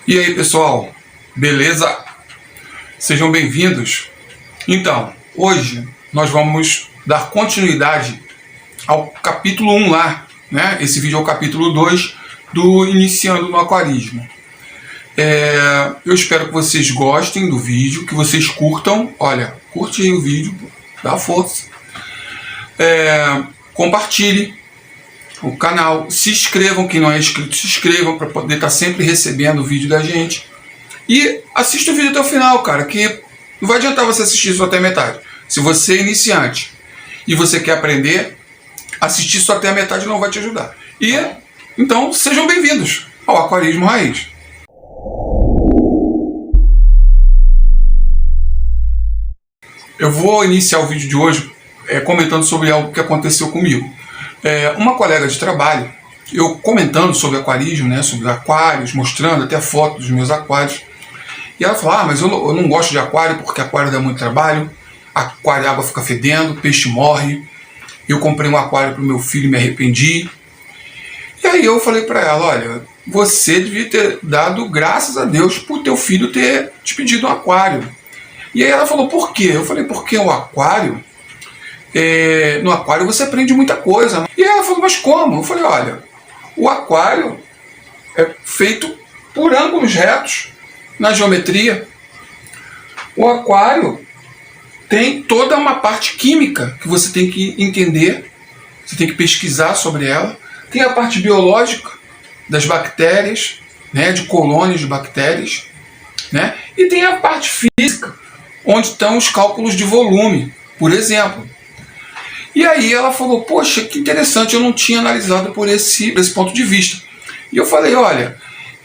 E aí, pessoal, beleza? Sejam bem-vindos. Então, hoje nós vamos dar continuidade ao capítulo 1 lá, né? Esse vídeo é o capítulo 2 do Iniciando no Aquarismo. Eu espero que vocês gostem do vídeo, que vocês curtam. Olha, curte aí o vídeo, dá força. Compartilhe o canal, se inscrevam, quem não é inscrito, se inscrevam para poder estar sempre recebendo o vídeo da gente. E assista o vídeo até o final, cara, que não vai adiantar você assistir só até a metade. Se você é iniciante e você quer aprender, assistir só até a metade não vai te ajudar. E então sejam bem-vindos ao Aquarismo Raiz. Eu vou iniciar o vídeo de hoje comentando sobre algo que aconteceu comigo. Uma colega de trabalho, eu comentando sobre aquarismo, né, sobre aquários, mostrando até foto dos meus aquários, e ela falou: mas eu não gosto de aquário porque aquário dá muito trabalho, aquário a água fica fedendo, peixe morre, eu comprei um aquário para o meu filho e me arrependi. E aí eu falei para ela: olha, você devia ter dado graças a Deus por teu filho ter te pedido um aquário. E aí ela falou: por quê? Eu falei: porque o aquário, no aquário você aprende muita coisa. E ela falou: mas como? Eu falei: olha, o aquário é feito por ângulos retos na geometria. O aquário tem toda uma parte química que você tem que entender, você tem que pesquisar sobre ela. Tem a parte biológica das bactérias, né, de colônias de bactérias, né? E tem a parte física, onde estão os cálculos de volume, por exemplo. E aí ela falou: poxa, que interessante, eu não tinha analisado por esse ponto de vista. E eu falei: olha,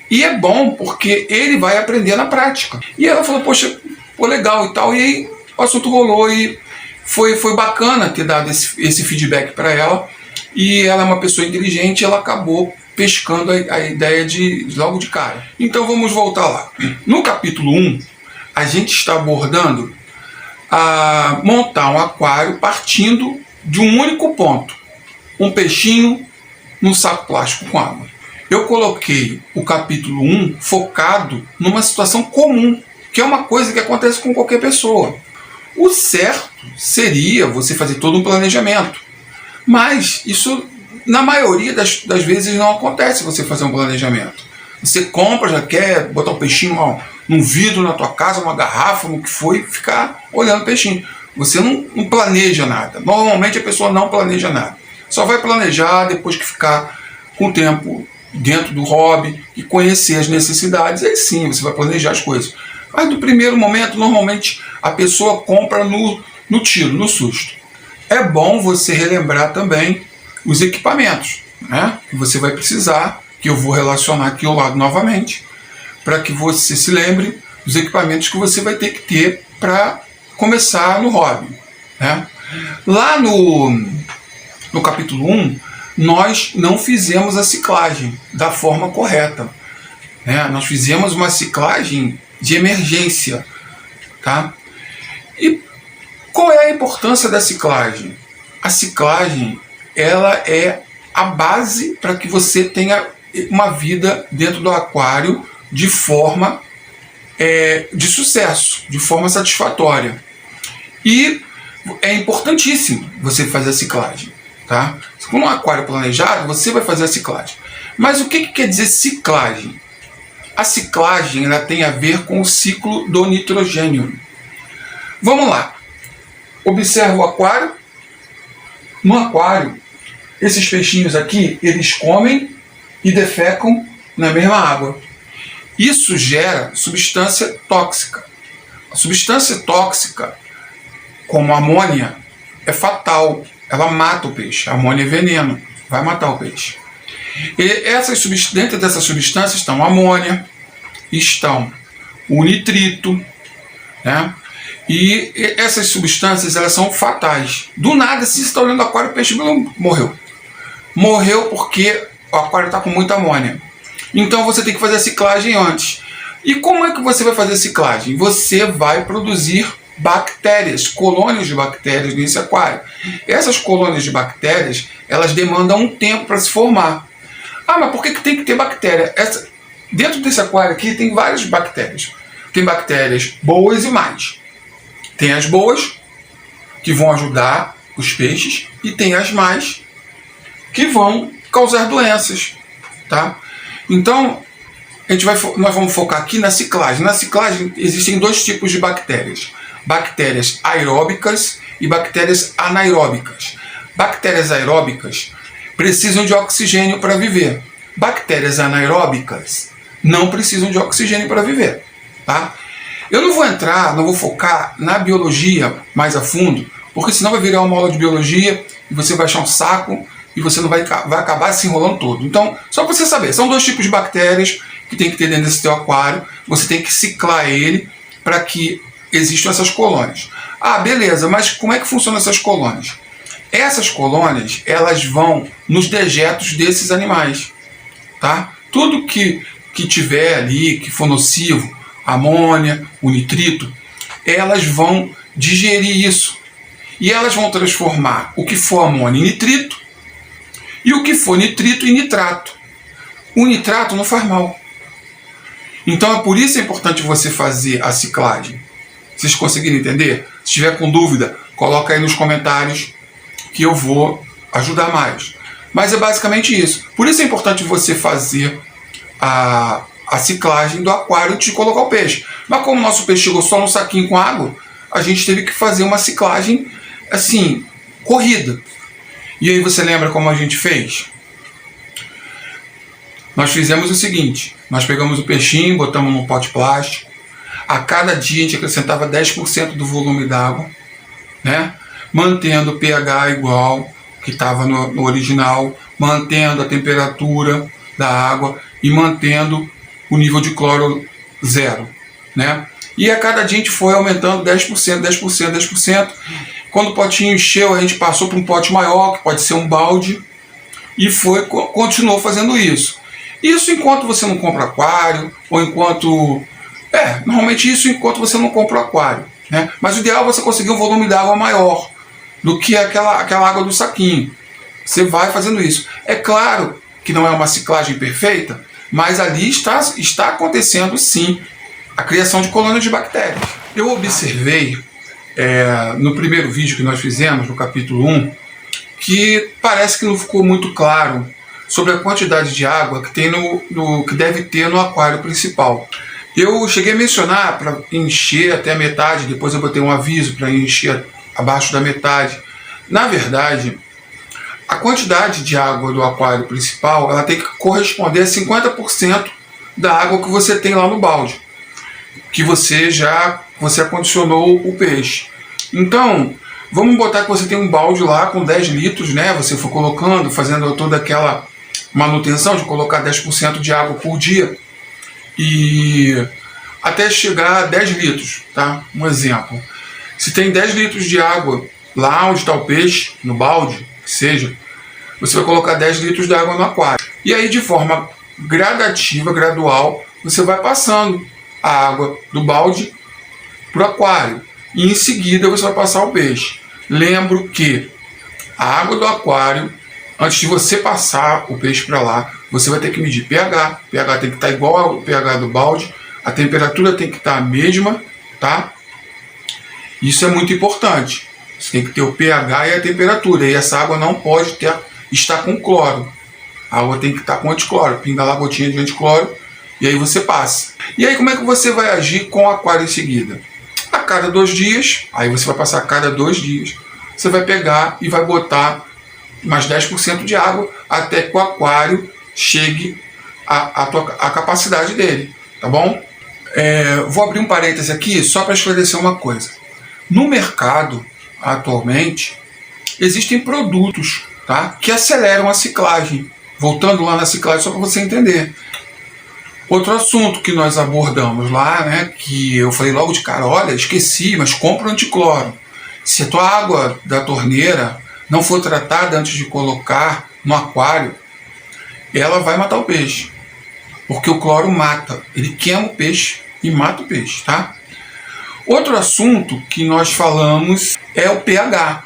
e é bom porque ele vai aprender na prática. E ela falou: poxa, pô, legal e tal. E aí o assunto rolou e foi bacana ter dado esse feedback para ela. E ela é uma pessoa inteligente, ela acabou pescando a ideia logo de cara. Então vamos voltar lá. No capítulo 1, a gente está abordando a montar um aquário partindo de um único ponto: um peixinho num saco plástico com água. Eu coloquei o capítulo 1 focado numa situação comum, que é uma coisa que acontece com qualquer pessoa. O certo seria você fazer todo um planejamento, mas isso, na maioria das vezes, não acontece você fazer um planejamento. Você compra, já quer botar um peixinho num vidro na tua casa, uma garrafa, no que foi, ficar olhando o peixinho. Você não planeja nada. Normalmente a pessoa não planeja nada. Só vai planejar depois que ficar com o tempo dentro do hobby e conhecer as necessidades. Aí sim, você vai planejar as coisas. Mas no primeiro momento, normalmente a pessoa compra no tiro, no susto. É bom você relembrar também os equipamentos, né, que você vai precisar, que eu vou relacionar aqui ao lado novamente, para que você se lembre dos equipamentos que você vai ter que ter para começar no hobby, né? Lá no capítulo 1, nós não fizemos a ciclagem da forma correta, né? Nós fizemos uma ciclagem de emergência, tá? E qual é a importância da ciclagem? A ciclagem, ela é a base para que você tenha uma vida dentro do aquário de forma de sucesso, de forma satisfatória. E é importantíssimo você fazer a ciclagem, tá? Com um aquário planejado, você vai fazer a ciclagem. Mas o que quer dizer ciclagem? A ciclagem, ela tem a ver com o ciclo do nitrogênio. Vamos lá. Observa o aquário. No aquário, esses peixinhos aqui, eles comem e defecam na mesma água. Isso gera substância tóxica. A substância tóxica, como a amônia, é fatal. Ela mata o peixe. A amônia é veneno, vai matar o peixe. E dentro dessas substâncias estão a amônia, estão o nitrito, né? E essas substâncias, elas são fatais. Do nada, se você está olhando o aquário, o peixe morreu. Morreu porque o aquário está com muita amônia. Então você tem que fazer a ciclagem antes. E como é que você vai fazer a ciclagem? Você vai produzir bactérias, colônias de bactérias nesse aquário. Essas colônias de bactérias, elas demandam um tempo para se formar. Ah, mas por que tem que ter bactéria? Dentro desse aquário aqui tem várias bactérias. Tem bactérias boas e más. Tem as boas, que vão ajudar os peixes, e tem as más, que vão causar doenças, tá? Então, nós vamos focar aqui na ciclagem. Na ciclagem existem dois tipos de bactérias. Bactérias aeróbicas e bactérias anaeróbicas. Bactérias aeróbicas precisam de oxigênio para viver. Bactérias anaeróbicas não precisam de oxigênio para viver, tá? Eu não vou focar na biologia mais a fundo, porque senão vai virar uma aula de biologia e você vai achar um saco e você não vai acabar se enrolando todo. Então, só para você saber, são dois tipos de bactérias que tem que ter dentro desse teu aquário. Você tem que ciclar ele para que existam essas colônias. Ah, beleza, mas como é que funcionam essas colônias? Essas colônias, elas vão nos dejetos desses animais, tá? Tudo que tiver ali, que for nocivo, amônia, o nitrito, elas vão digerir isso. E elas vão transformar o que for amônia em nitrito e o que for nitrito em nitrato. O nitrato não faz mal. Então é por isso que é importante você fazer a ciclagem. Vocês conseguiram entender? Se tiver com dúvida, coloca aí nos comentários que eu vou ajudar mais. Mas é basicamente isso. Por isso é importante você fazer a ciclagem do aquário antes de colocar o peixe. Mas como o nosso peixe chegou só no saquinho com água, a gente teve que fazer uma ciclagem assim, corrida. E aí você lembra como a gente fez? Nós fizemos o seguinte: nós pegamos o peixinho, botamos num pote plástico. A cada dia a gente acrescentava 10% do volume d'água, né? Mantendo o pH igual que estava no original, mantendo a temperatura da água e mantendo o nível de cloro zero, né? E a cada dia a gente foi aumentando 10%, 10%, 10%. Quando o potinho encheu, a gente passou para um pote maior, que pode ser um balde, e continuou fazendo isso. Isso enquanto você não compra aquário, ou enquanto... normalmente isso enquanto você não compra o aquário, né? Mas o ideal é você conseguir um volume de água maior do que aquela água do saquinho. Você vai fazendo isso. É claro que não é uma ciclagem perfeita, mas ali está acontecendo sim a criação de colônias de bactérias. Eu observei no primeiro vídeo que nós fizemos, no capítulo 1, que parece que não ficou muito claro sobre a quantidade de água que tem que deve ter no aquário principal. Eu cheguei a mencionar para encher até a metade, depois eu botei um aviso para encher abaixo da metade. Na verdade, a quantidade de água do aquário principal ela tem que corresponder a 50% da água que você tem lá no balde, que você acondicionou o peixe. Então, vamos botar que você tem um balde lá com 10 litros, né? Você for colocando, fazendo toda aquela manutenção de colocar 10% de água por dia, e até chegar a 10 litros, tá? Um exemplo. Se tem 10 litros de água lá onde está o peixe, no balde, que seja, você vai colocar 10 litros de água no aquário. E aí, de forma gradativa, gradual, você vai passando a água do balde para o aquário. E em seguida você vai passar o peixe. Lembro que a água do aquário, antes de você passar o peixe para lá, você vai ter que medir pH. O pH tem que estar igual ao pH do balde. A temperatura tem que estar a mesma, tá? Isso é muito importante. Você tem que ter o pH e a temperatura. E essa água não pode estar com cloro. A água tem que estar com anticloro. Pinga lá a gotinha de anticloro e aí você passa. E aí como é que você vai agir com o aquário em seguida? A cada 2 dias, aí você vai passar a cada 2 dias, você vai pegar e vai botar mais 10% de água até que o aquário chegue à capacidade dele, tá bom? Vou abrir um parêntese aqui só para esclarecer uma coisa. No mercado, atualmente, existem produtos, tá, que aceleram a ciclagem. Voltando lá na ciclagem só para você entender. Outro assunto que nós abordamos lá, né, que eu falei logo de cara, olha, esqueci, mas compra o anticloro. Se a tua água da torneira não for tratada antes de colocar no aquário, ela vai matar o peixe. Porque o cloro mata, ele queima o peixe e mata o peixe, tá? Outro assunto que nós falamos é o pH.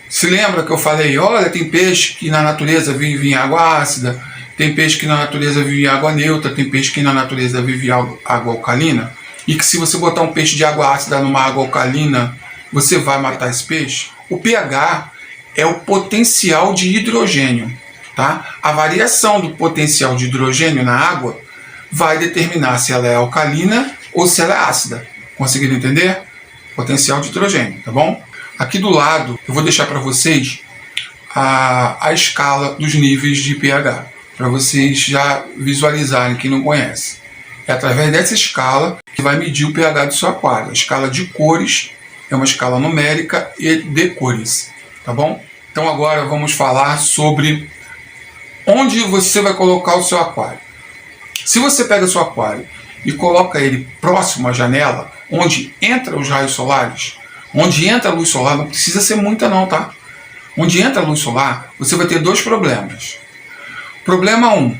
Se lembra que eu falei, olha, tem peixe que na natureza vive em água ácida, Tem peixe que na natureza vive em água neutra, tem peixe que na natureza vive em água alcalina, e que se você botar um peixe de água ácida numa água alcalina, você vai matar esse peixe. O pH é o potencial de hidrogênio, tá? A variação do potencial de hidrogênio na água vai determinar se ela é alcalina ou se ela é ácida. Conseguiram entender? Potencial de hidrogênio, tá bom? Aqui do lado eu vou deixar para vocês a escala dos níveis de pH, para vocês já visualizarem, quem não conhece. É através dessa escala que vai medir o pH do seu aquário. A escala de cores é uma escala numérica e de cores, tá bom? Então agora vamos falar sobre onde você vai colocar o seu aquário. Se você pega o seu aquário e coloca ele próximo à janela, onde entra os raios solares, onde entra a luz solar, não precisa ser muita não, tá? Onde entra a luz solar, você vai ter dois problemas. Problema 1.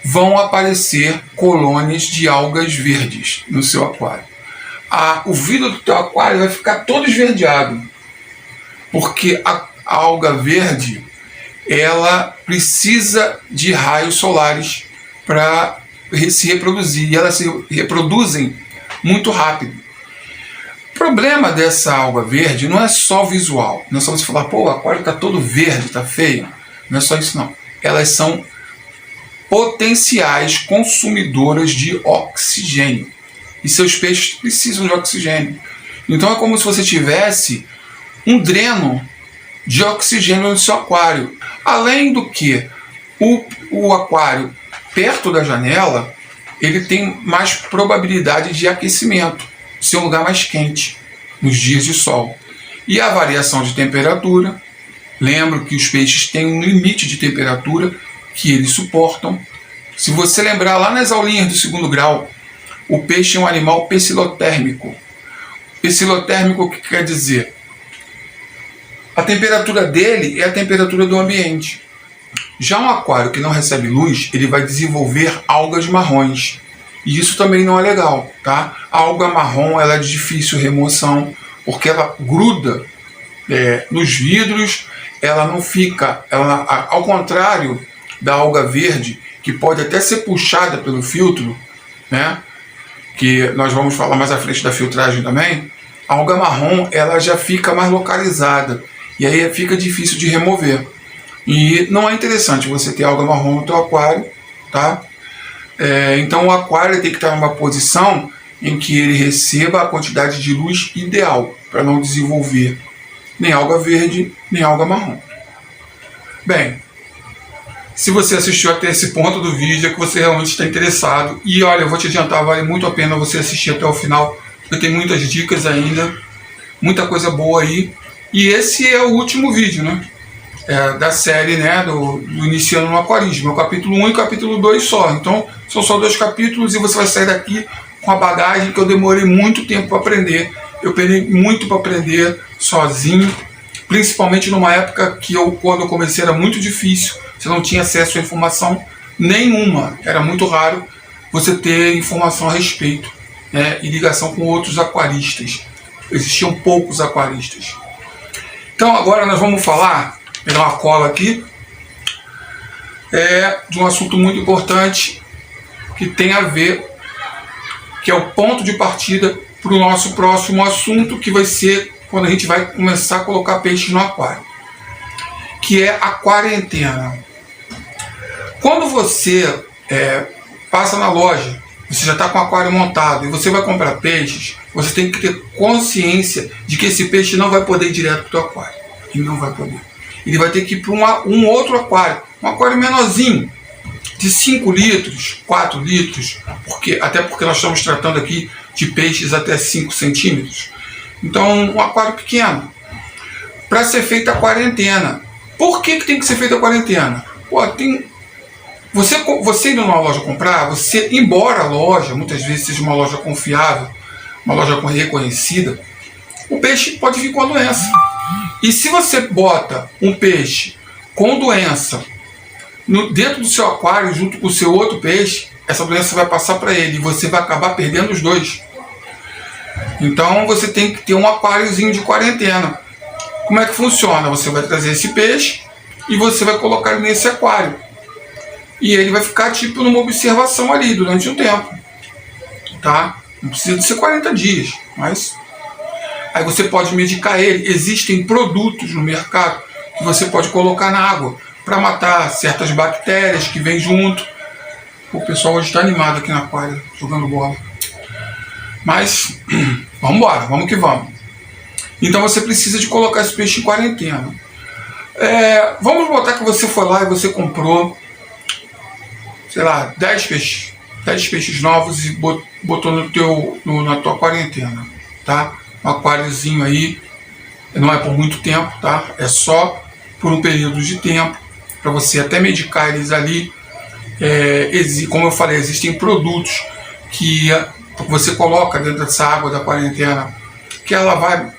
Vão aparecer colônias de algas verdes no seu aquário. O vidro do teu aquário vai ficar todo esverdeado, porque a alga verde, ela precisa de raios solares para se reproduzir, e elas se reproduzem muito rápido. O problema dessa alga verde não é só visual, não é só você falar, pô, o aquário está todo verde, está feio. Não é só isso não. Elas são potenciais consumidoras de oxigênio. E seus peixes precisam de oxigênio. Então é como se você tivesse um dreno de oxigênio no seu aquário. Além do que, o aquário perto da janela, ele tem mais probabilidade de aquecimento, ser um lugar mais quente nos dias de sol. E a variação de temperatura, lembro que os peixes têm um limite de temperatura que eles suportam. Se você lembrar lá nas aulinhas do 2º grau, o peixe é um animal pecilotérmico. Pecilotérmico, o que quer dizer? A temperatura dele é a temperatura do ambiente. Já um aquário que não recebe luz, ele vai desenvolver algas marrons. E isso também não é legal, tá? A alga marrom, ela é de difícil remoção, porque ela gruda nos vidros, ela não fica, ao contrário da alga verde, que pode até ser puxada pelo filtro, né? Que nós vamos falar mais à frente da filtragem também. A alga marrom, ela já fica mais localizada, e aí fica difícil de remover. E não é interessante você ter alga marrom no teu aquário, tá? Então o aquário tem que estar numa posição em que ele receba a quantidade de luz ideal, para não desenvolver nem alga verde, nem alga marrom. Bem, se você assistiu até esse ponto do vídeo, é que você realmente está interessado. E olha, eu vou te adiantar, vale muito a pena você assistir até o final, porque tem muitas dicas ainda, muita coisa boa aí. E esse é o último vídeo, né? Da série, né, do Iniciando no Aquarismo. É o capítulo 1 e o capítulo 2 só. Então, são só 2 capítulos e você vai sair daqui com a bagagem que eu demorei muito tempo para aprender. Eu peguei muito para aprender sozinho, principalmente numa época que quando eu comecei, era muito difícil. Você não tinha acesso a informação nenhuma. Era muito raro você ter informação a respeito, né, e ligação com outros aquaristas. Existiam poucos aquaristas. Então agora nós vamos falar, pegar uma cola aqui, de um assunto muito importante que tem a ver, que é o ponto de partida para o nosso próximo assunto, que vai ser quando a gente vai começar a colocar peixes no aquário, que é a quarentena. Quando você passa na loja, você já está com o aquário montado e você vai comprar peixes, você tem que ter consciência de que esse peixe não vai poder ir direto para o teu aquário. Ele não vai poder. Ele vai ter que ir para um outro aquário, um aquário menorzinho, de 5 litros, 4 litros, até porque nós estamos tratando aqui de peixes até 5 centímetros. Então, um aquário pequeno, para ser feita a quarentena. Por que tem que ser feita a quarentena? Você indo numa loja comprar, embora a loja muitas vezes seja uma loja confiável, uma loja reconhecida, o peixe pode vir com a doença. E se você bota um peixe com doença dentro do seu aquário junto com o seu outro peixe, essa doença vai passar para ele e você vai acabar perdendo os dois. Então você tem que ter um aquáriozinho de quarentena. Como é que funciona? Você vai trazer esse peixe e você vai colocar ele nesse aquário. e ele vai ficar tipo numa observação ali durante um tempo, tá? Não precisa de ser 40 dias, mas aí você pode medicar ele. Existem produtos no mercado que você pode colocar na água para matar certas bactérias que vêm junto. O pessoal hoje está animado aqui na aquário, jogando bola. Mas vamos embora, vamos que vamos. Então você precisa de colocar esse peixe em quarentena. Vamos botar que você foi lá e você comprou, sei lá, 10 peixes novos e botou na tua quarentena, tá? Um aquáriozinho aí, não é por muito tempo, tá? É só por um período de tempo, para você até medicar eles ali. Como eu falei, existem produtos que você coloca dentro dessa água da quarentena, que ela vai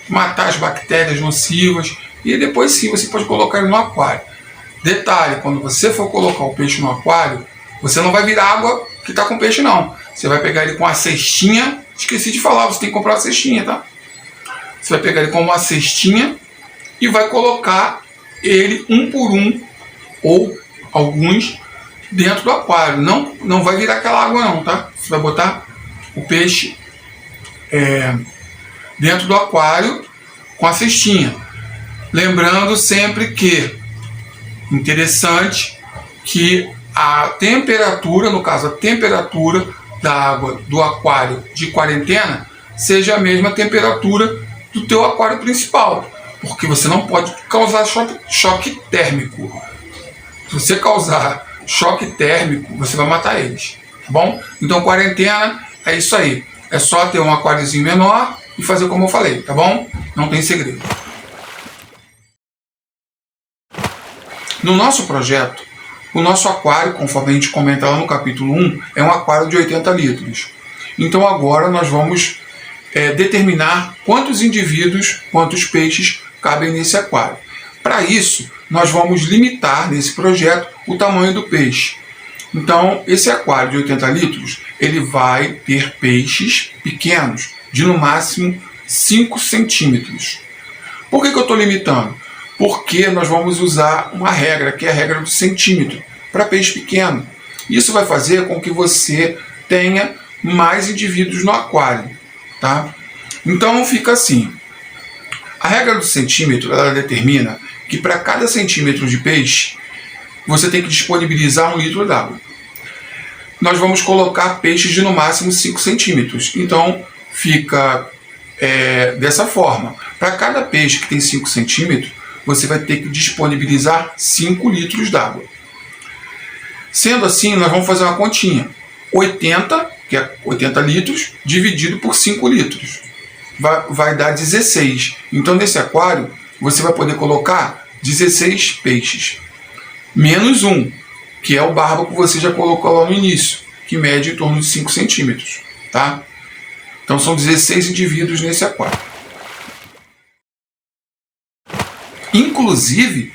matar as bactérias nocivas, e depois sim você pode colocar ele no aquário. Detalhe, quando você for colocar o peixe no aquário, você não vai virar água que está com peixe não. Você vai pegar ele com a cestinha, esqueci de falar, você tem que comprar uma cestinha, tá? Você vai pegar ele com uma cestinha e vai colocar ele um por um, ou alguns, dentro do aquário. Não vai virar aquela água não, tá? Você vai botar o peixe dentro do aquário com a cestinha. Lembrando sempre que, interessante, que a temperatura, no caso a temperatura da água do aquário de quarentena, seja a mesma temperatura do teu aquário principal, porque você não pode causar choque térmico. Se você causar choque térmico, você vai matar eles, tá bom? Então quarentena é isso aí, é só ter um aquáriozinho menor e fazer como eu falei, tá bom? Não tem segredo. No nosso projeto, o nosso aquário, conforme a gente comenta lá no capítulo 1, é um aquário de 80 litros. Então agora nós vamos determinar quantos indivíduos, quantos peixes cabem nesse aquário. Para isso, nós vamos limitar nesse projeto o tamanho do peixe. Então, esse aquário de 80 litros, ele vai ter peixes pequenos, de no máximo 5 centímetros. Por que eu estou limitando? Porque nós vamos usar uma regra, que é a regra do centímetro, para peixe pequeno. Isso vai fazer com que você tenha mais indivíduos no aquário, tá? Então fica assim. A regra do centímetro, ela determina que para cada centímetro de peixe, você tem que disponibilizar 1 litro d'água. Nós vamos colocar peixes de no máximo 5 centímetros. Então fica dessa forma. Para cada peixe que tem 5 centímetros, você vai ter que disponibilizar 5 litros d'água. Sendo assim, nós vamos fazer uma continha. 80, que é 80 litros, dividido por 5 litros. Vai dar 16. Então, nesse aquário, você vai poder colocar 16 peixes. Menos um, que é o barba que você já colocou lá no início, que mede em torno de 5 centímetros. Tá? Então, são 16 indivíduos nesse aquário. Inclusive,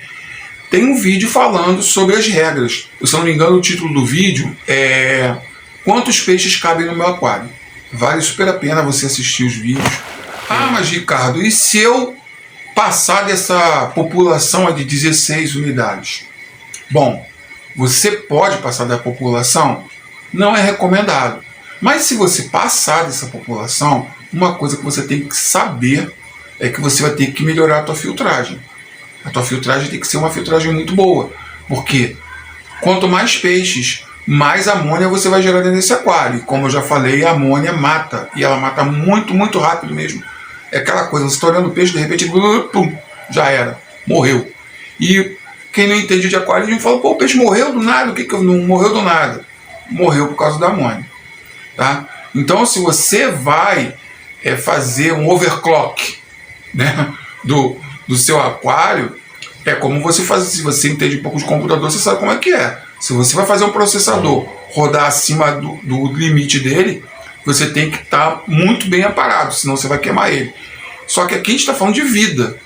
tem um vídeo falando sobre as regras. Se eu não me engano, o título do vídeo é Quantos peixes cabem no meu aquário? Vale super a pena você assistir os vídeos. Ah, mas Ricardo, e se eu passar dessa população de 16 unidades? Bom, você pode passar da população, não é recomendado. Mas se você passar dessa população, uma coisa que você tem que saber é que você vai ter que melhorar a tua filtragem. A tua filtragem tem que ser uma filtragem muito boa, porque quanto mais peixes, mais amônia você vai gerar nesse aquário. E como eu já falei, a amônia mata, e ela mata muito, muito rápido mesmo. É aquela coisa, você está olhando o peixe, de repente, pum, já era, morreu. E quem não entende de aquarismo fala, pô, o peixe morreu do nada, o que não morreu do nada? Morreu por causa da amônia. Tá? Então, se você vai fazer um overclock, né, do seu aquário, é como você faz. Se você entende um pouco de computador, você sabe como é que é. Se você vai fazer um processador rodar acima do limite dele, você tem que estar muito bem aparado, senão você vai queimar ele. Só que aqui a gente está falando de vida.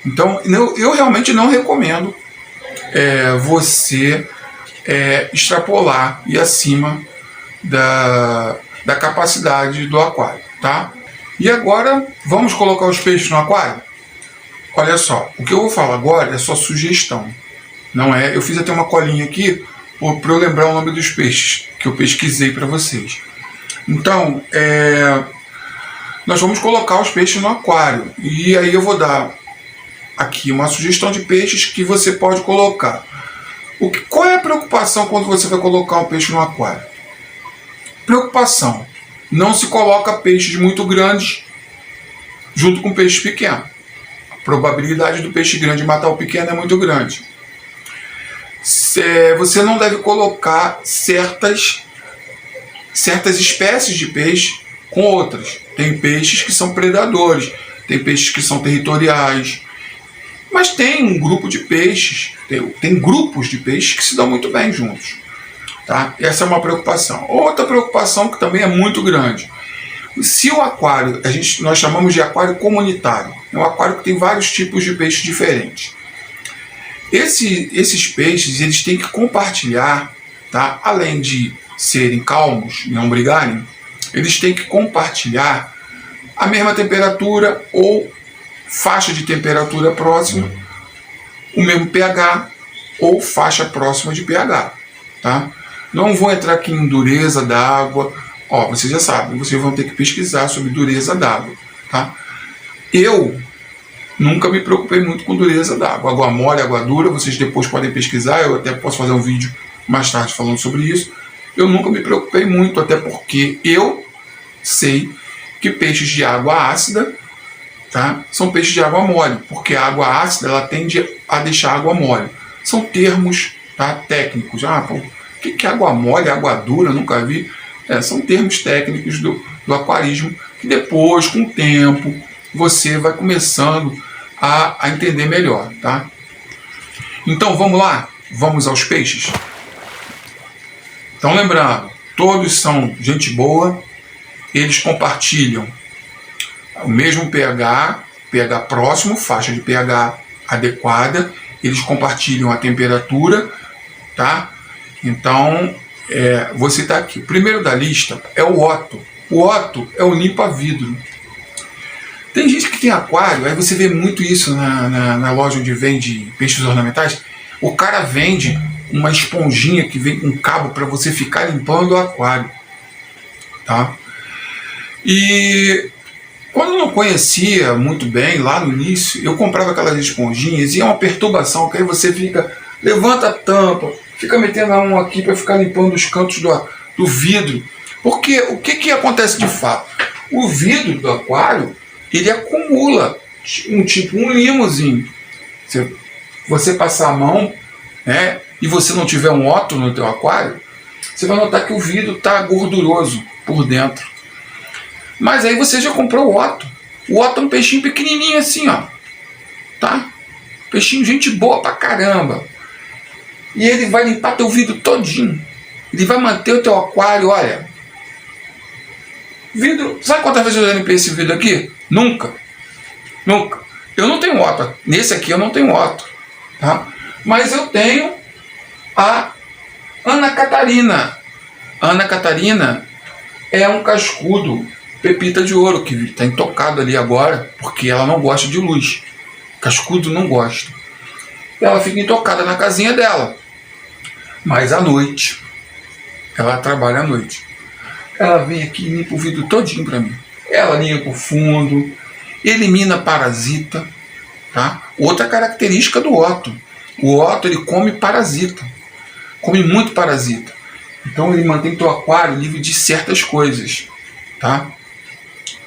Então eu realmente não recomendo você extrapolar e acima da capacidade do aquário, tá? E agora vamos colocar os peixes no aquário? Olha só, o que eu vou falar agora é só sugestão. Não é? Eu fiz até uma colinha aqui para eu lembrar o nome dos peixes que eu pesquisei para vocês. Então, nós vamos colocar os peixes no aquário. E aí eu vou dar aqui uma sugestão de peixes que você pode colocar. Qual é a preocupação quando você vai colocar um peixe no aquário? Preocupação. Não se coloca peixes muito grandes junto com peixes pequenos. A probabilidade do peixe grande matar o pequeno é muito grande. Você não deve colocar certas espécies de peixe com outras. Tem peixes que são predadores, tem peixes que são territoriais, mas tem um grupo de peixes, tem grupos de peixes que se dão muito bem juntos. Tá? Essa é uma preocupação. Outra preocupação que também é muito grande. Se o aquário, nós chamamos de aquário comunitário, é um aquário que tem vários tipos de peixes diferentes. Esses peixes, eles têm que compartilhar, tá? Além de serem calmos e não brigarem, eles têm que compartilhar a mesma temperatura ou faixa de temperatura próxima, o mesmo pH ou faixa próxima de pH. Tá? Não vou entrar aqui em dureza d'água. Vocês já sabem, vocês vão ter que pesquisar sobre dureza d'água. Tá? Eu nunca me preocupei muito com dureza d'água. Água mole, água dura, vocês depois podem pesquisar, eu até posso fazer um vídeo mais tarde falando sobre isso. Eu nunca me preocupei muito, até porque eu sei que peixes de água ácida, tá, são peixes de água mole, porque a água ácida ela tende a deixar a água mole. São termos, tá, técnicos. O que é água mole, água dura? Eu nunca vi. São termos técnicos do aquarismo que depois, com o tempo, você vai começando a entender melhor. Tá? Então vamos lá? Vamos aos peixes? Então lembrando, todos são gente boa, eles compartilham o mesmo pH próximo, faixa de pH adequada, eles compartilham a temperatura, tá? Então, vou citar aqui. O primeiro da lista é o Otto. O Otto é o limpa-vidro. Tem gente que tem aquário, aí você vê muito isso na loja onde vende peixes ornamentais. O cara vende uma esponjinha que vem com cabo para você ficar limpando o aquário. Tá? E quando eu não conhecia muito bem, lá no início, eu comprava aquelas esponjinhas e é uma perturbação, que aí você levanta a tampa, fica metendo a mão aqui para ficar limpando os cantos do vidro. Porque o que acontece de fato? O vidro do aquário, ele acumula um limozinho. Você passar a mão, né, e você não tiver um Otto no teu aquário, você vai notar que o vidro está gorduroso por dentro. Mas aí você já comprou o Otto. O Otto é um peixinho pequenininho assim, ó. Tá? Peixinho gente boa pra caramba. E ele vai limpar teu vidro todinho. Ele vai manter o teu aquário, olha. Vidro. Sabe quantas vezes eu já limpei esse vidro aqui? Nunca. Nunca. Eu não tenho Otto. Nesse aqui eu não tenho Otto. Tá? Mas eu tenho a Ana Catarina. Ana Catarina é um cascudo pepita de ouro que está intocado ali agora, porque ela não gosta de luz. Cascudo não gosta. Ela fica intocada na casinha dela. Mas à noite, ela trabalha à noite. Ela vem aqui e limpa o vidro todinho para mim. Ela limpa o fundo, elimina parasita. Tá? Outra característica do Otto. O Otto, ele come parasita. Come muito parasita. Então ele mantém o teu aquário livre de certas coisas. Tá?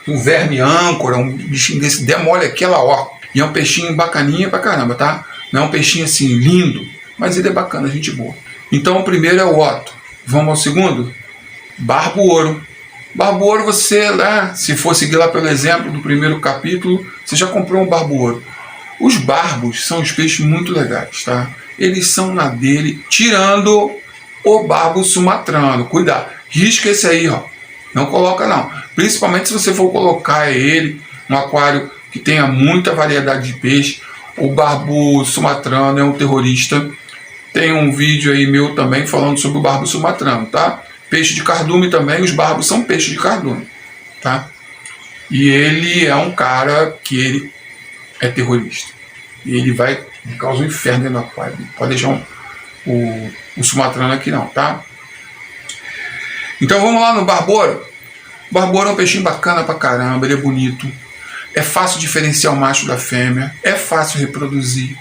Um verme âncora, um bichinho desse, demole aquela, ó. E é um peixinho bacaninha pra caramba, tá? Não é um peixinho assim lindo, mas ele é bacana, gente boa. Então o primeiro é o Otto. Vamos ao segundo? Barbo-ouro. Barbo-ouro, você lá, se for seguir lá pelo exemplo do primeiro capítulo, você já comprou um barbo-ouro. Os barbos são os peixes muito legais, tá? Eles são na dele, tirando o barbo sumatrano. Cuidado, risca esse aí, ó. Não coloca não. Principalmente se você for colocar ele num aquário que tenha muita variedade de peixe. O barbo sumatrano é um terrorista. Tem um vídeo aí meu também falando sobre o barbo sumatrano, tá? Peixe de cardume também, os barbos são peixes de cardume, tá? E ele é um cara que ele é terrorista. E ele vai causar um inferno no aquário. Pode deixar o O sumatrano aqui não, tá? Então vamos lá no barbouro. O barbouro é um peixinho bacana pra caramba, ele é bonito. É fácil diferenciar o macho da fêmea, é fácil reproduzir.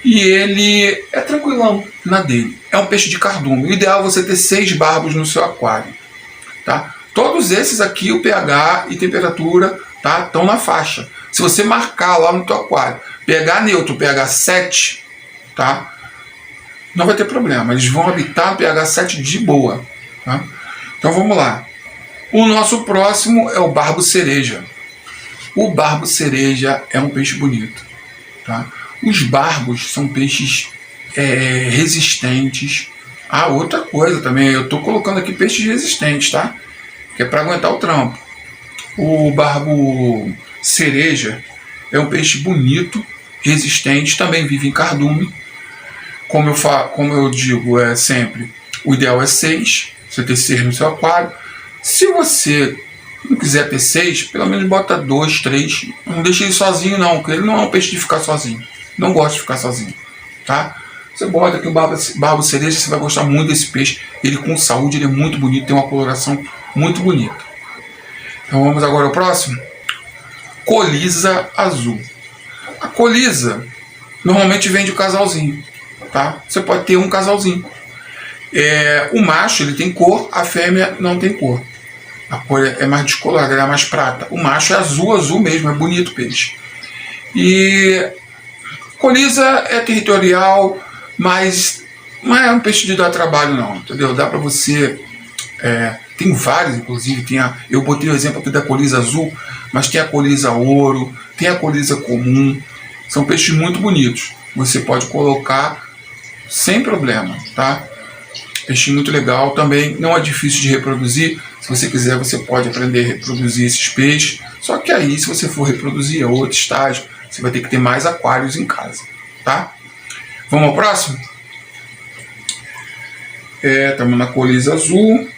E ele é tranquilão na dele. É um peixe de cardume. O ideal é você ter 6 barbos no seu aquário, tá? Todos esses aqui, o pH e temperatura, tá, estão na faixa. Se você marcar lá no teu aquário, pH neutro, pH 7, tá, não vai ter problema. Eles vão habitar no pH 7 de boa, tá? Então vamos lá. O nosso próximo é o barbo cereja. O barbo cereja é um peixe bonito, tá? Os barbos são peixes resistentes. Ah, outra coisa também, eu estou colocando aqui peixes resistentes, tá? Que é para aguentar o trampo. O barbo cereja é um peixe bonito, resistente, também vive em cardume. Como eu digo sempre, o ideal é 6, você ter 6 no seu aquário. Se você não quiser ter 6, pelo menos bota 2, 3. Não deixe ele sozinho não, porque ele não é um peixe de ficar sozinho. Não gosta de ficar sozinho, tá? Você bota aqui o barbo cereja, você vai gostar muito desse peixe. Ele com saúde, ele é muito bonito, tem uma coloração muito bonita. Então vamos agora ao próximo. Colisa azul. A colisa normalmente vem de um casalzinho, tá? Você pode ter um casalzinho. O macho ele tem cor, a fêmea não tem cor. A cor é mais descolorada, ela é mais prata. O macho é azul, azul mesmo, é bonito o peixe. E colisa é territorial, mas não é um peixe de dar trabalho não, entendeu? Dá para você... tem vários, inclusive, eu botei o exemplo aqui da colisa azul, mas tem a colisa ouro, tem a colisa comum. São peixes muito bonitos. Você pode colocar sem problema, tá? Peixe muito legal, também não é difícil de reproduzir. Se você quiser, você pode aprender a reproduzir esses peixes. Só que aí, se você for reproduzir, é outro estágio. Você vai ter que ter mais aquários em casa, tá? Vamos ao próximo? Estamos na colisa azul.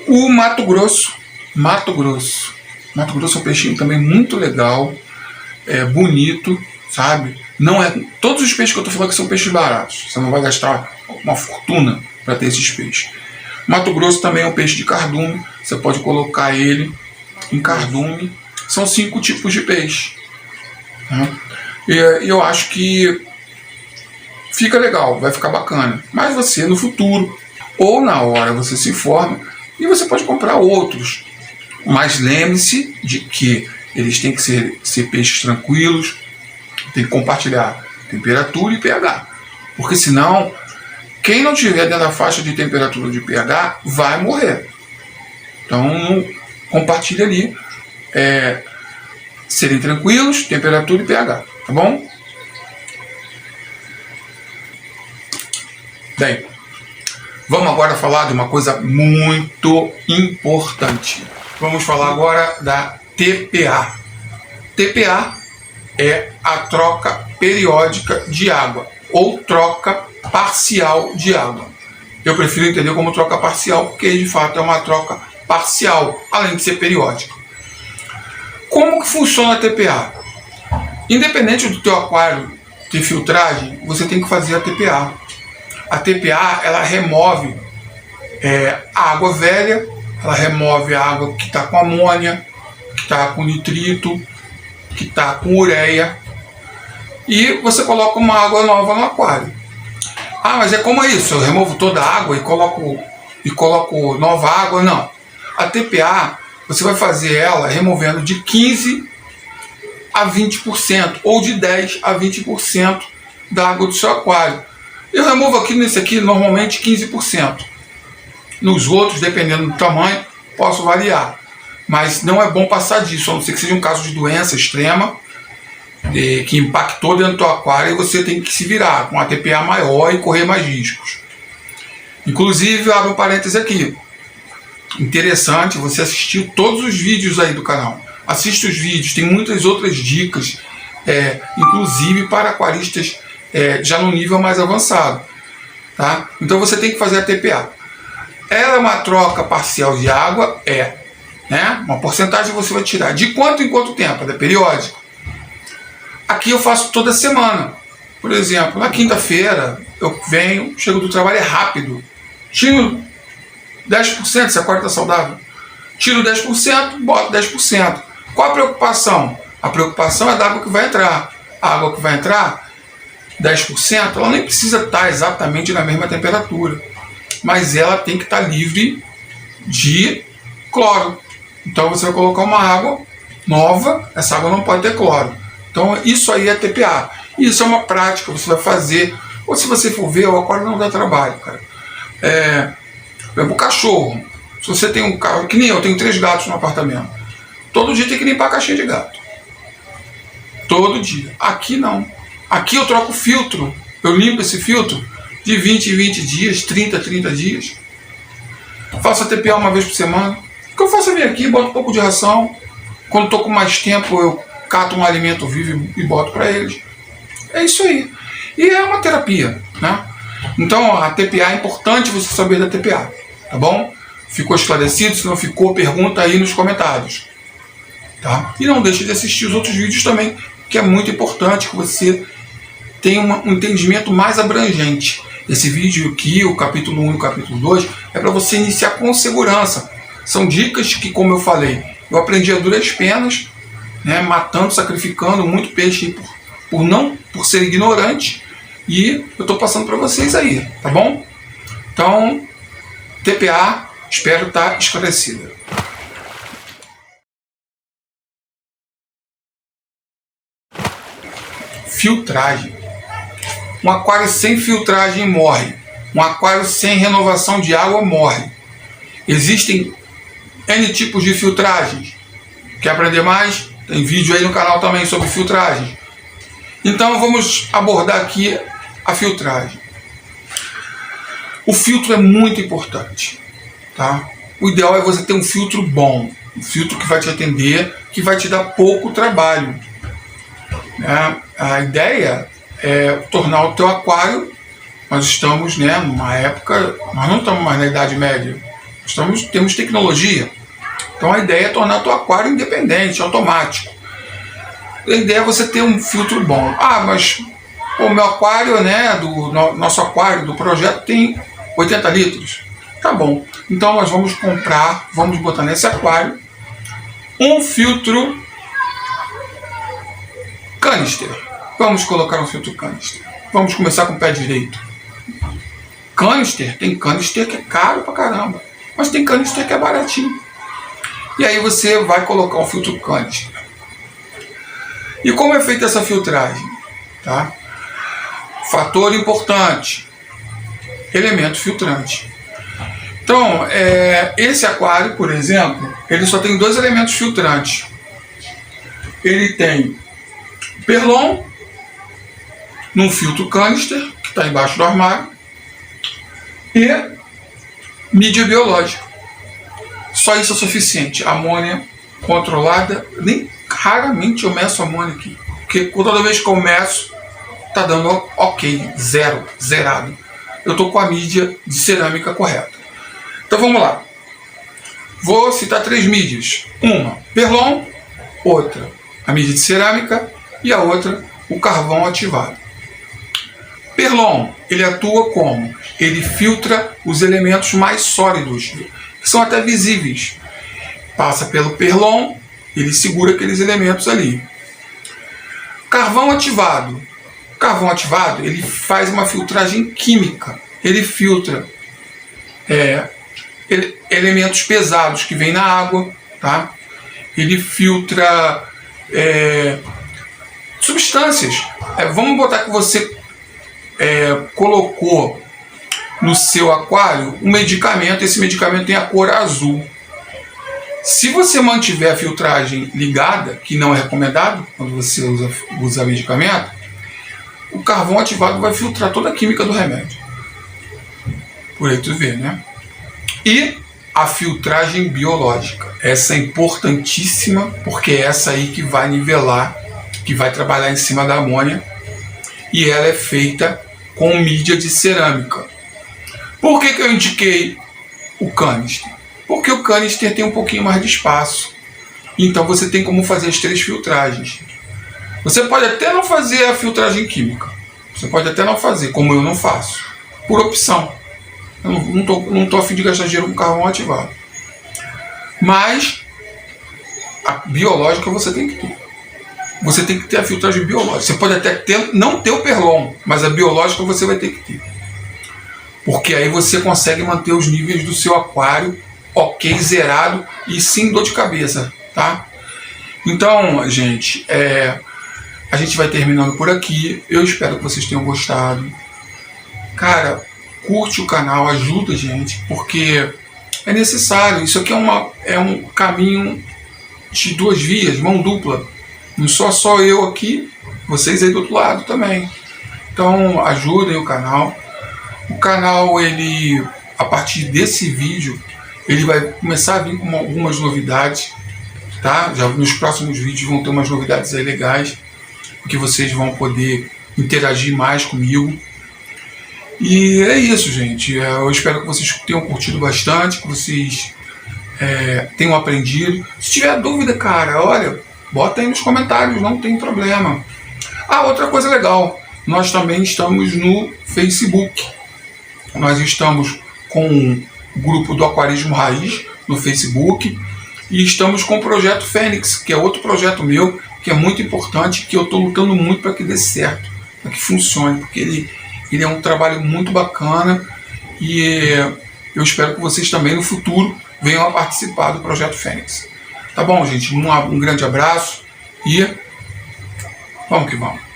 O Mato Grosso. Mato Grosso é um peixinho também muito legal. Bonito, sabe? Não é... Todos os peixes que eu estou falando aqui são peixes baratos. Você não vai gastar uma fortuna para ter esses peixes. Mato Grosso também é um peixe de cardume. Você pode colocar ele em cardume. São 5 tipos de peixe. E eu acho que fica legal, vai ficar bacana. Mas você no futuro ou na hora você se informa e você pode comprar outros. Mas lembre-se de que eles têm que ser peixes tranquilos, tem que compartilhar temperatura e pH. Porque senão, quem não tiver dentro da faixa de temperatura de pH vai morrer. Então compartilhe ali. Serem tranquilos, temperatura e pH, tá bom? Bem, vamos agora falar de uma coisa muito importante. Vamos falar agora da TPA. TPA é a troca periódica de água ou troca parcial de água. Eu prefiro entender como troca parcial porque de fato é uma troca parcial, além de ser periódica. Como que funciona a TPA? Independente do teu aquário ter filtragem, você tem que fazer a TPA. A TPA, ela remove a água velha, ela remove a água que está com amônia, que está com nitrito, que está com ureia, e você coloca uma água nova no aquário. Ah, mas como é isso? Eu removo toda a água e coloco nova água? Não. A TPA, você vai fazer ela removendo de 15% a 20%, ou de 10% a 20% da água do seu aquário. Eu removo aqui nesse aqui normalmente 15%. Nos outros, dependendo do tamanho, posso variar. Mas não é bom passar disso, a não ser que seja um caso de doença extrema que impactou dentro do aquário e você tem que se virar com a TPA maior e correr mais riscos. Inclusive, eu abro um parêntese aqui. Interessante você assistir todos os vídeos aí do canal. Assista os vídeos, tem muitas outras dicas, inclusive para aquaristas já no nível mais avançado. Tá? Então você tem que fazer a TPA. Ela é uma troca parcial de água? Né? Uma porcentagem você vai tirar. De quanto em quanto tempo? Ela é periódica. Aqui eu faço toda semana. Por exemplo, na quinta-feira eu venho, chego do trabalho, é rápido. Tiro 10%, se a aquário está saudável. Tiro 10%, boto 10%. Qual a preocupação? A preocupação é da água que vai entrar. A água que vai entrar, 10%, ela nem precisa estar exatamente na mesma temperatura. Mas ela tem que estar livre de cloro. Então você vai colocar uma água nova, essa água não pode ter cloro. Então isso aí é TPA. Isso é uma prática, você vai fazer. Ou se você for ver, o aquário não dá trabalho, cara. Por exemplo, o cachorro. Se você tem um carro, que nem eu, tenho 3 gatos no apartamento. Todo dia tem que limpar a caixinha de gato. Todo dia. Aqui não. Aqui eu troco o filtro. Eu limpo esse filtro de 20 em 20 dias, 30 em 30 dias. Faço a TPA uma vez por semana. O que eu faço é vir aqui, boto um pouco de ração. Quando estou com mais tempo, eu cato um alimento vivo e boto para eles. É isso aí. E é uma terapia, né? Então a TPA é importante você saber da TPA, tá bom? Ficou esclarecido? Se não ficou, pergunta aí nos comentários, tá? E não deixe de assistir os outros vídeos também, que é muito importante que você tenha um entendimento mais abrangente. Esse vídeo aqui, o capítulo 1 e o capítulo 2, é para você iniciar com segurança. São dicas que, como eu falei, eu aprendi a duras penas, né, matando, sacrificando muito peixe por ser ignorante, e eu estou passando para vocês aí, tá bom? Então, TPA, espero estar esclarecida. Filtragem. Um aquário sem filtragem morre. Um aquário sem renovação de água morre. Existem N tipos de filtragens. Quer aprender mais? Tem vídeo aí no canal também sobre filtragem. Então vamos abordar aqui a filtragem. O filtro é muito importante, tá? O ideal é você ter um filtro bom, um filtro que vai te atender, que vai te dar pouco trabalho. A ideia é tornar o teu aquário, nós estamos, né, numa época, nós não estamos mais na Idade Média, temos tecnologia. Então a ideia é tornar o teu aquário independente, automático. A ideia é você ter um filtro bom. Ah, mas o meu aquário, né, nosso aquário do projeto tem 80 litros. Tá bom. Então nós vamos comprar, vamos botar nesse aquário um filtro canister. Vamos colocar um filtro canister. Vamos começar com o pé direito. Canister, tem canister que é caro pra caramba, mas tem canister que é baratinho. E aí você vai colocar um filtro canister. E como é feita essa filtragem? Tá? Fator importante: elemento filtrante. Então, esse aquário, por exemplo, ele só tem 2 elementos filtrantes. Ele tem perlon num filtro canister, que está embaixo do armário, e mídia biológica. Só isso é suficiente. Amônia controlada, nem raramente eu meço amônia aqui, porque toda vez que eu meço, tá dando ok, zerado. Eu tô com a mídia de cerâmica correta. Então vamos lá. Vou citar 3 mídias. Uma, perlon, outra, a mídia de cerâmica, e a outra, o carvão ativado. Perlon, ele atua como? Ele filtra os elementos mais sólidos, que são até visíveis. Passa pelo perlon, ele segura aqueles elementos ali. Carvão ativado. O carvão ativado, ele faz uma filtragem química. Ele filtra elementos pesados que vêm na água, tá? Ele filtra substâncias. Vamos botar que você colocou no seu aquário um medicamento, esse medicamento tem a cor azul. Se você mantiver a filtragem ligada, que não é recomendado quando você usa medicamento, o carvão ativado vai filtrar toda a química do remédio. Por aí tu vê, né? E a filtragem biológica. Essa é importantíssima, porque é essa aí que vai nivelar, que vai trabalhar em cima da amônia, e ela é feita com mídia de cerâmica. Por que eu indiquei o canister? Porque o canister tem um pouquinho mais de espaço. Então você tem como fazer as 3 filtragens. Você pode até não fazer a filtragem química. Você pode até não fazer, como eu não faço, por opção. Eu não tô a fim de gastar dinheiro com carvão ativado. Mas a biológica você tem que ter. Você tem que ter a filtragem biológica. Você pode até não ter o Perlon, mas a biológica você vai ter que ter. Porque aí você consegue manter os níveis do seu aquário ok, zerado e sem dor de cabeça, tá? Então, gente, a gente vai terminando por aqui. Eu espero que vocês tenham gostado. Cara, curte o canal, ajuda a gente, porque é necessário. Isso aqui é um caminho de duas vias, mão dupla. Não só eu aqui, vocês aí do outro lado também. Então, ajudem o canal. O canal, ele, a partir desse vídeo, ele vai começar a vir com algumas novidades, tá? Já nos próximos vídeos vão ter umas novidades aí legais, que vocês vão poder interagir mais comigo. E é isso, gente. Eu espero que vocês tenham curtido bastante, que vocês tenham aprendido. Se tiver dúvida, cara, olha, bota aí nos comentários, não tem problema. Ah, outra coisa legal, nós também estamos no Facebook. Nós estamos com o grupo do Aquarismo Raiz no Facebook e estamos com o Projeto Fênix, que é outro projeto meu, que é muito importante, que eu estou lutando muito para que dê certo, para que funcione, porque ele é um trabalho muito bacana e eu espero que vocês também no futuro venham a participar do Projeto Fênix. Tá bom, gente? Um grande abraço e vamos que vamos.